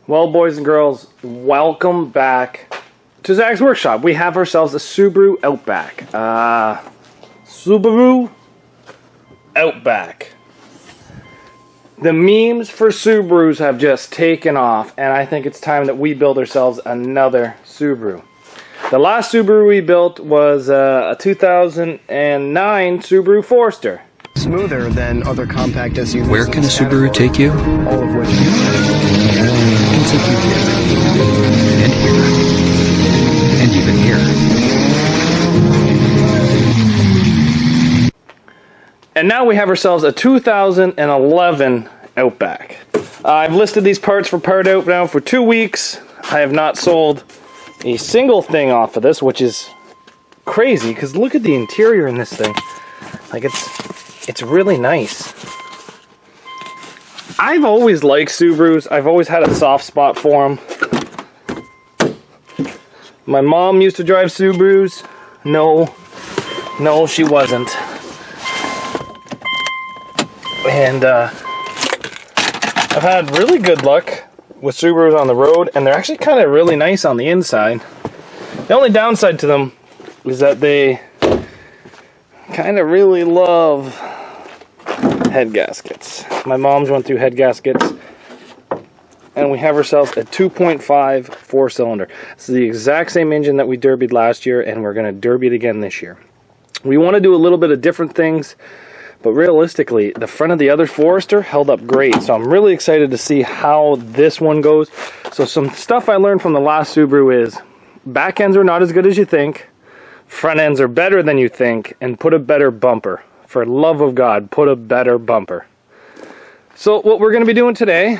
Well, boys and girls, welcome back to Zach's Workshop. We have ourselves a Subaru Outback. Subaru Outback. The memes for Subarus have just taken off, and I think it's time that we build ourselves another Subaru. The last Subaru we built was a 2009 Subaru Forester. Smoother than other compact SUVs. Where can a Subaru take you? All of which It can take you here, and here, and even here. And now we have ourselves a 2011 Outback. I've listed these parts for part out now for 2 weeks. I have not sold a single thing off of this, which is crazy because look at the interior in this thing. Like it's really nice. I've always liked Subarus. I've always had a soft spot for them. My mom used to drive Subarus. No, she wasn't. And I've had really good luck with Subarus on the road, and they're actually kind of really nice on the inside. The only downside to them is that they kind of really love head gaskets. My mom's went through head gaskets, and we have ourselves a 2.5 4-cylinder. This is the exact same engine that we derbied last year, and we're going to derby it again this year. We want to do a little bit of different things, but realistically, the front of the other Forester held up great, so I'm really excited to see how this one goes. So some stuff I learned from the last Subaru is back ends are not as good as you think, front ends are better than you think, and put a better bumper. For love of God, put a better bumper. So what we're going to be doing today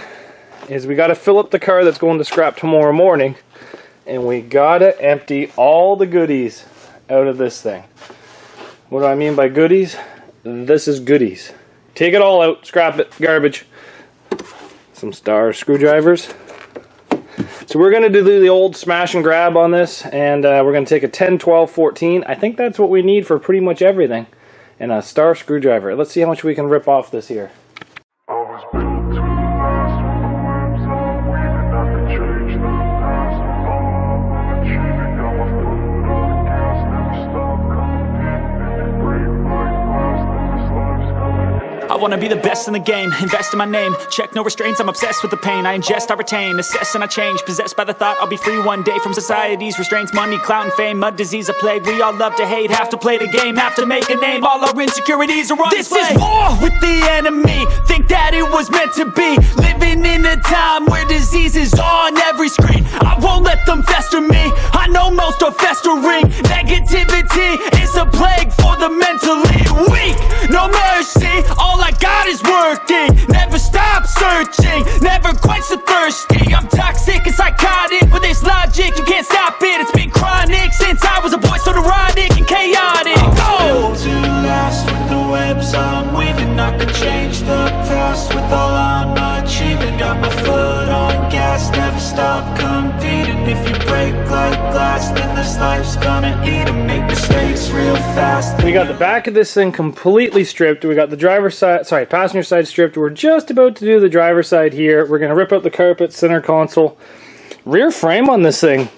is we got to fill up the car that's going to scrap tomorrow morning, and we got to empty all the goodies out of this thing. What do I mean by goodies? This is goodies. Take it all out, scrap it, garbage. Some star screwdrivers. So we're going to do the old smash and grab on this, and we're going to take a 10, 12, 14. I think that's what we need for pretty much everything. And a star screwdriver. Let's see how much we can rip off this here. I wanna be the best in the game, invest in my name, check no restraints, I'm obsessed with the pain, I ingest, I retain, assess and I change, possessed by the thought I'll be free one day from society's restraints, money, clout and fame, mud, disease, a plague, we all love to hate, have to play the game, have to make a name, all our insecurities are on display. This is war with the enemy, think that it was meant to be, living in a time where disease is on every screen, I won't let them fester me, I know most are festering, negativity is a plague for the mentally weak, no mercy, all I got is working, never stop searching, never quench the thirsty, I'm toxic and psychotic, with this logic you can't stop it, it's been chronic since I was a boy, so neurotic and chaotic. I'm built to last with the webs I'm weaving, I could change the past with all I'm achieving, got my foot on gas, never stop competing, if you break like glass then this life's gonna eat 'em, make mistakes real fast. We got the back of this thing completely stripped. We got the driver's side, sorry, passenger side stripped. We're just about to do the driver's side here. We're gonna rip out the carpet, center console. Rear frame on this thing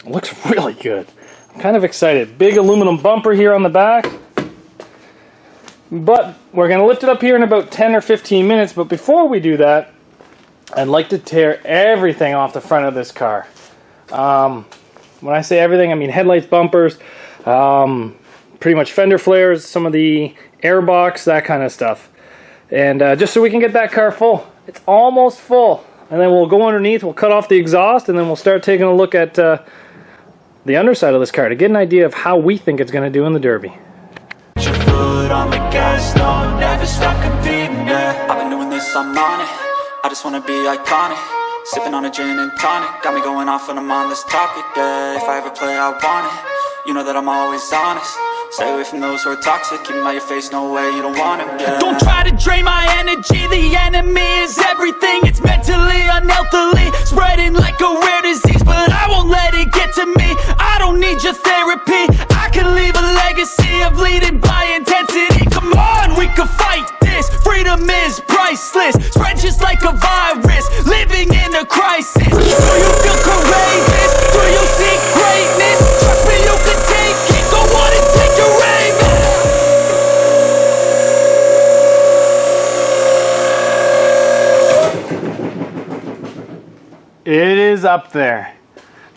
looks really good. I'm kind of excited. Big aluminum bumper here on the back. But we're gonna lift it up here in about 10 or 15 minutes. But before we do that, I'd like to tear everything off the front of this car. When I say everything, I mean headlights, bumpers, pretty much fender flares, some of the airbox, that kind of stuff. And just so we can get that car full. It's almost full. And then we'll go underneath, we'll cut off the exhaust, and then we'll start taking a look at the underside of this car to get an idea of how we think it's going to do in the Derby. Put your foot on the gas, no, never stop competing, yeah. I've been doing this, I'm on it, I just wanna be iconic, sipping on a gin and tonic, got me going off when I'm on this topic, yeah. If I ever play, I want it, you know that I'm always honest. Stay away from those who are toxic, keep them out your face, no way, you don't want them, yeah. Don't try to drain my energy, the enemy is everything. It's mentally, unhealthily, spreading like a rare disease, but I won't let it get to me. I don't need your therapy, I can leave a legacy of leading by intensity. Come on, we can fight this, freedom is priceless, spread just like a virus, living in a It is up there.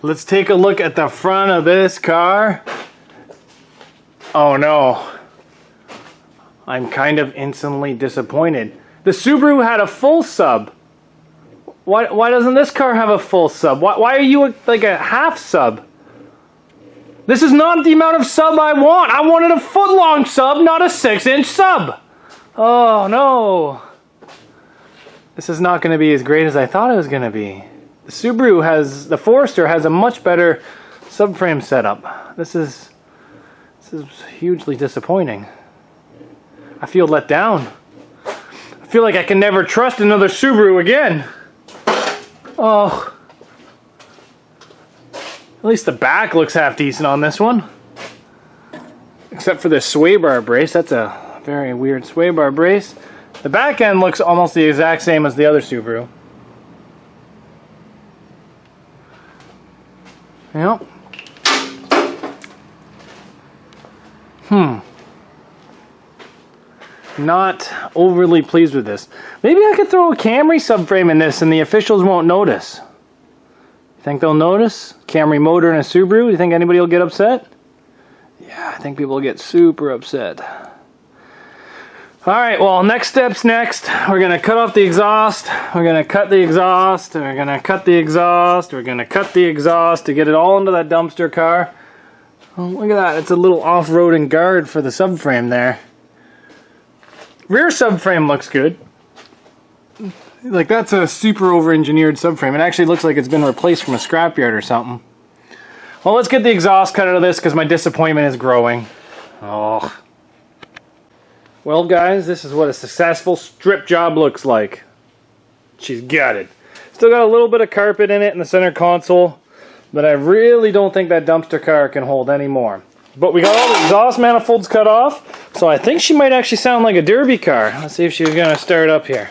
Let's take a look at the front of this car. Oh no. I'm kind of instantly disappointed. The Subaru had a full sub. Why doesn't this car have a full sub? Why are you like a half sub? This is not the amount of sub I want. I wanted a foot-long sub, not a 6-inch sub. Oh no. This is not going to be as great as I thought it was going to be. The Subaru has, the Forester has a much better subframe setup. This is hugely disappointing. I feel let down. I feel like I can never trust another Subaru again. Oh. At least the back looks half decent on this one. Except for this sway bar brace. That's a very weird sway bar brace. The back end looks almost the exact same as the other Subaru. Yep. Not overly pleased with this. Maybe I could throw a Camry subframe in this and the officials won't notice. You think they'll notice? Camry motor in a Subaru? You think anybody will get upset? Yeah, I think people will get super upset. Alright, well, next step's next. We're going to cut off the exhaust. We're going to cut the exhaust. We're going to cut the exhaust. We're going to cut the exhaust to get it all into that dumpster car. Oh, look at that. It's a little off-roading guard for the subframe there. Rear subframe looks good. Like, that's a super over-engineered subframe. It actually looks like it's been replaced from a scrapyard or something. Well, let's get the exhaust cut out of this because my disappointment is growing. Oh. Well, guys, this is what a successful strip job looks like. She's got it. Still got a little bit of carpet in it in the center console, but I really don't think that dumpster car can hold any more. But we got all the exhaust manifolds cut off, so I think she might actually sound like a derby car. Let's see if she's going to start up here.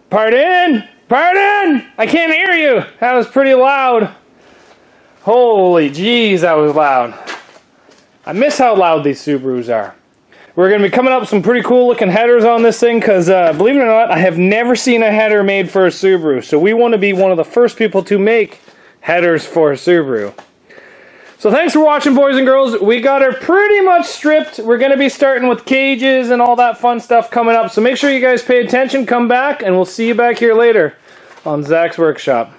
Pardon? Pardon? I can't hear you. That was pretty loud. Holy jeez, that was loud. I miss how loud these Subarus are. We're going to be coming up with some pretty cool looking headers on this thing because, believe it or not, I have never seen a header made for a Subaru. So we want to be one of the first people to make headers for a Subaru. So thanks for watching, boys and girls. We got her pretty much stripped. We're going to be starting with cages and all that fun stuff coming up. So make sure you guys pay attention, come back, and we'll see you back here later on Zach's Workshop.